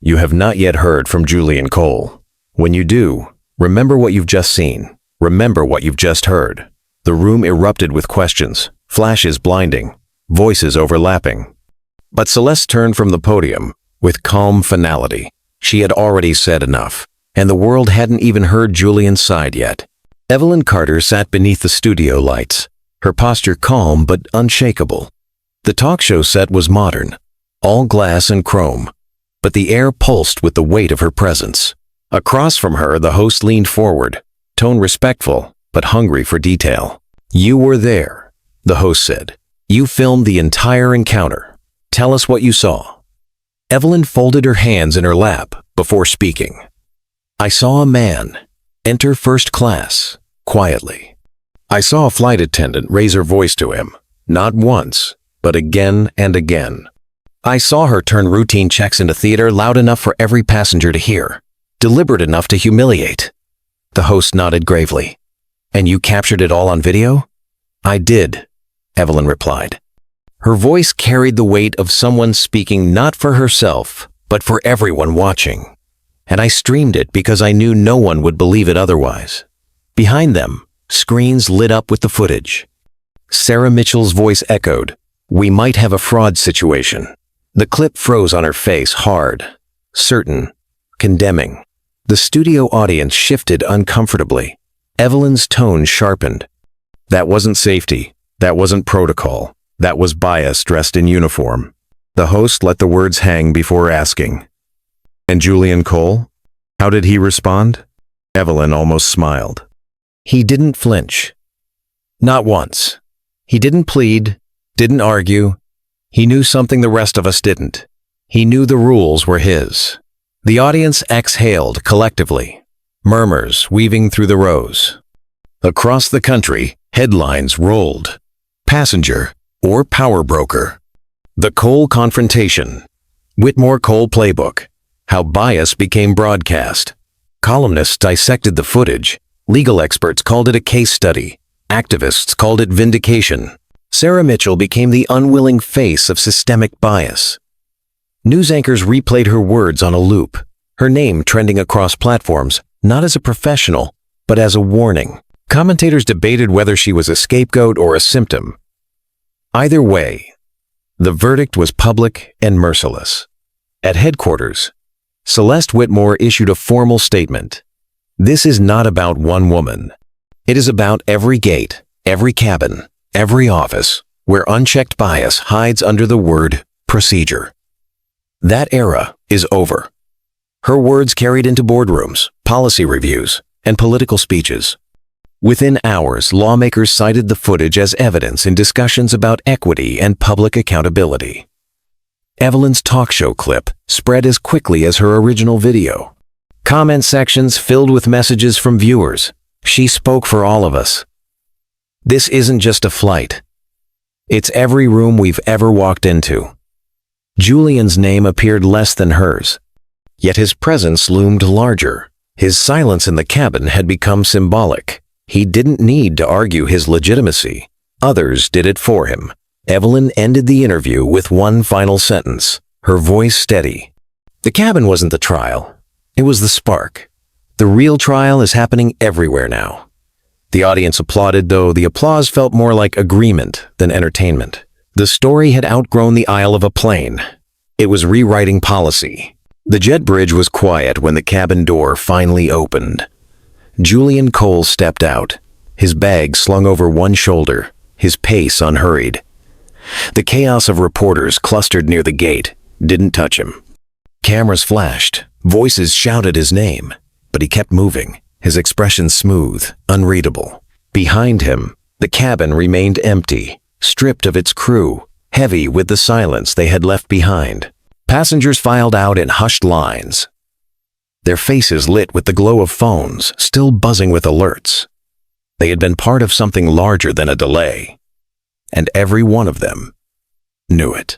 You have not yet heard from Julian Cole. When you do, remember what you've just seen. Remember what you've just heard. The room erupted with questions, flashes blinding, voices overlapping. But Celeste turned from the podium with calm finality. She had already said enough, and the world hadn't even heard Julian's side yet. Evelyn Carter sat beneath the studio lights, her posture calm but unshakable. The talk show set was modern, all glass and chrome, but the air pulsed with the weight of her presence. Across from her, the host leaned forward, tone respectful but hungry for detail. You were there, the host said. You filmed the entire encounter. Tell us what you saw. Evelyn folded her hands in her lap before speaking. I saw a man enter first class, quietly. I saw a flight attendant raise her voice to him, not once, but again and again. I saw her turn routine checks into theater loud enough for every passenger to hear, deliberate enough to humiliate. The host nodded gravely. And you captured it all on video? I did, Evelyn replied. Her voice carried the weight of someone speaking not for herself, but for everyone watching. And I streamed it because I knew no one would believe it otherwise. Behind them, screens lit up with the footage. Sarah Mitchell's voice echoed, "We might have a fraud situation." The clip froze on her face hard, certain, condemning. The studio audience shifted uncomfortably. Evelyn's tone sharpened. That wasn't safety. That wasn't protocol. That was bias dressed in uniform. The host let the words hang before asking. And Julian Cole? How did he respond? Evelyn almost smiled. He didn't flinch. Not once. He didn't plead, didn't argue. He knew something the rest of us didn't. He knew the rules were his. The audience exhaled collectively, murmurs weaving through the rows. Across the country, headlines rolled. Passenger or power broker. The Cole confrontation. Whitmore Cole playbook. How bias became broadcast. Columnists dissected the footage. Legal experts called it a case study. Activists called it vindication. Sarah Mitchell became the unwilling face of systemic bias. News anchors replayed her words on a loop, her name trending across platforms, not as a professional, but as a warning. Commentators debated whether she was a scapegoat or a symptom. Either way, the verdict was public and merciless. At headquarters, Celeste Whitmore issued a formal statement. This is not about one woman. It is about every gate, every cabin, every office, where unchecked bias hides under the word procedure. That era is over. Her words carried into boardrooms, policy reviews, and political speeches. Within hours, lawmakers cited the footage as evidence in discussions about equity and public accountability. Evelyn's talk show clip spread as quickly as her original video. Comment sections filled with messages from viewers. She spoke for all of us. This isn't just a flight. It's every room we've ever walked into. Julian's name appeared less than hers, yet his presence loomed larger. His silence in the cabin had become symbolic. He didn't need to argue his legitimacy. Others did it for him. Evelyn ended the interview with one final sentence, her voice steady. The cabin wasn't the trial. It was the spark. The real trial is happening everywhere now. The audience applauded, though the applause felt more like agreement than entertainment. The story had outgrown the aisle of a plane. It was rewriting policy. The jet bridge was quiet when the cabin door finally opened. Julian Cole stepped out, his bag slung over one shoulder, his pace unhurried. The chaos of reporters clustered near the gate didn't touch him. Cameras flashed, voices shouted his name, but he kept moving, his expression smooth, unreadable. Behind him, The cabin remained empty, stripped of its crew, heavy with the silence they had left behind. Passengers filed out in hushed lines, their faces lit with the glow of phones, still buzzing with alerts. They had been part of something larger than a delay, and every one of them knew it.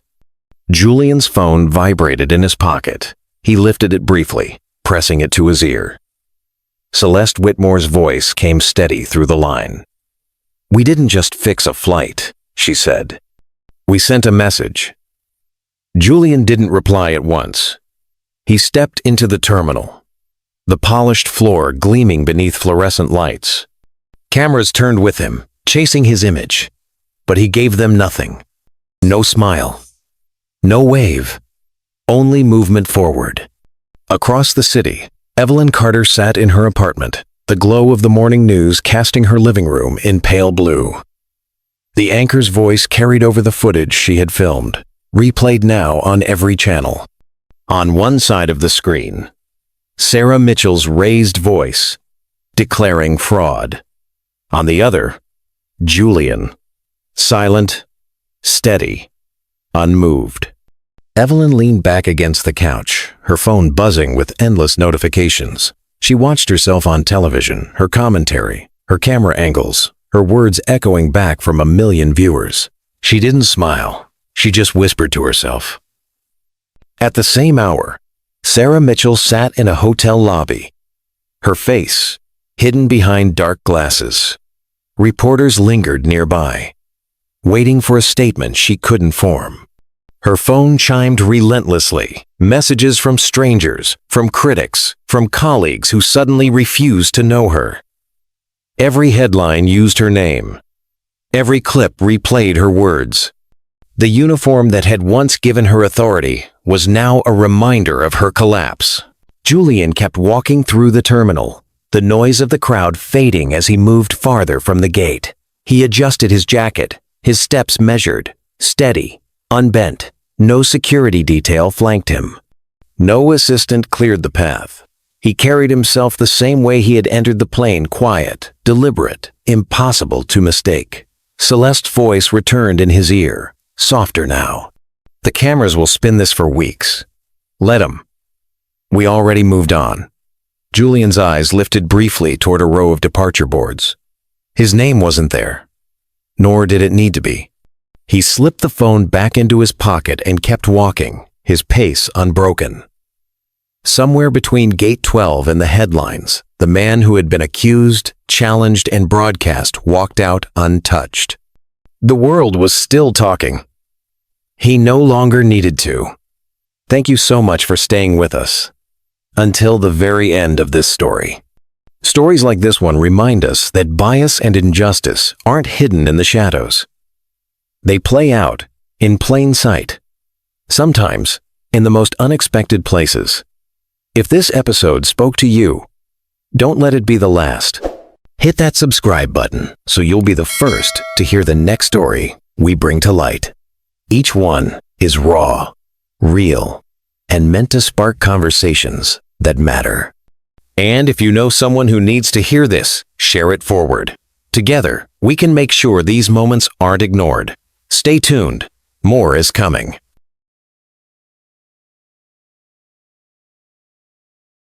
Julian's phone vibrated in his pocket. He lifted it briefly, pressing it to his ear. Celeste Whitmore's voice came steady through the line. "We didn't just fix a flight," she said. "We sent a message." Julian didn't reply at once. He stepped into the terminal, the polished floor gleaming beneath fluorescent lights. Cameras turned with him, chasing his image, but he gave them nothing. No smile, no wave, only movement forward. Across the city, Evelyn Carter sat in her apartment, the glow of the morning news casting her living room in pale blue. The anchor's voice carried over the footage she had filmed, replayed now on every channel. On one side of the screen, Sarah Mitchell's raised voice, declaring fraud. On the other, Julian, silent, steady, unmoved. Evelyn leaned back against the couch, her phone buzzing with endless notifications. She watched herself on television, her commentary, her camera angles, her words echoing back from a million viewers. She didn't smile. She just whispered to herself. At the same hour, Sarah Mitchell sat in a hotel lobby, her face hidden behind dark glasses. Reporters lingered nearby, waiting for a statement she couldn't form. Her phone chimed relentlessly, messages from strangers, from critics, from colleagues who suddenly refused to know her. Every headline used her name. Every clip replayed her words. The uniform that had once given her authority was now a reminder of her collapse. Julian kept walking through the terminal, the noise of the crowd fading as he moved farther from the gate. He adjusted his jacket, his steps measured, steady, unbent. No security detail flanked him. No assistant cleared the path. He carried himself the same way he had entered the plane, quiet, deliberate, impossible to mistake. Celeste's voice returned in his ear, softer now. "The cameras will spin this for weeks. Let them. We already moved on." Julian's eyes lifted briefly toward a row of departure boards. His name wasn't there, nor did it need to be. He slipped the phone back into his pocket and kept walking, his pace unbroken. Somewhere between Gate 12 and the headlines, the man who had been accused, challenged, and broadcast walked out untouched. The world was still talking. He no longer needed to. Thank you so much for staying with us until the very end of this story. Stories like this one remind us that bias and injustice aren't hidden in the shadows. They play out in plain sight, sometimes in the most unexpected places. If this episode spoke to you, don't let it be the last. Hit that subscribe button so you'll be the first to hear the next story we bring to light. Each one is raw, real, and meant to spark conversations that matter. And if you know someone who needs to hear this, share it forward. Together, we can make sure these moments aren't ignored. Stay tuned. More is coming.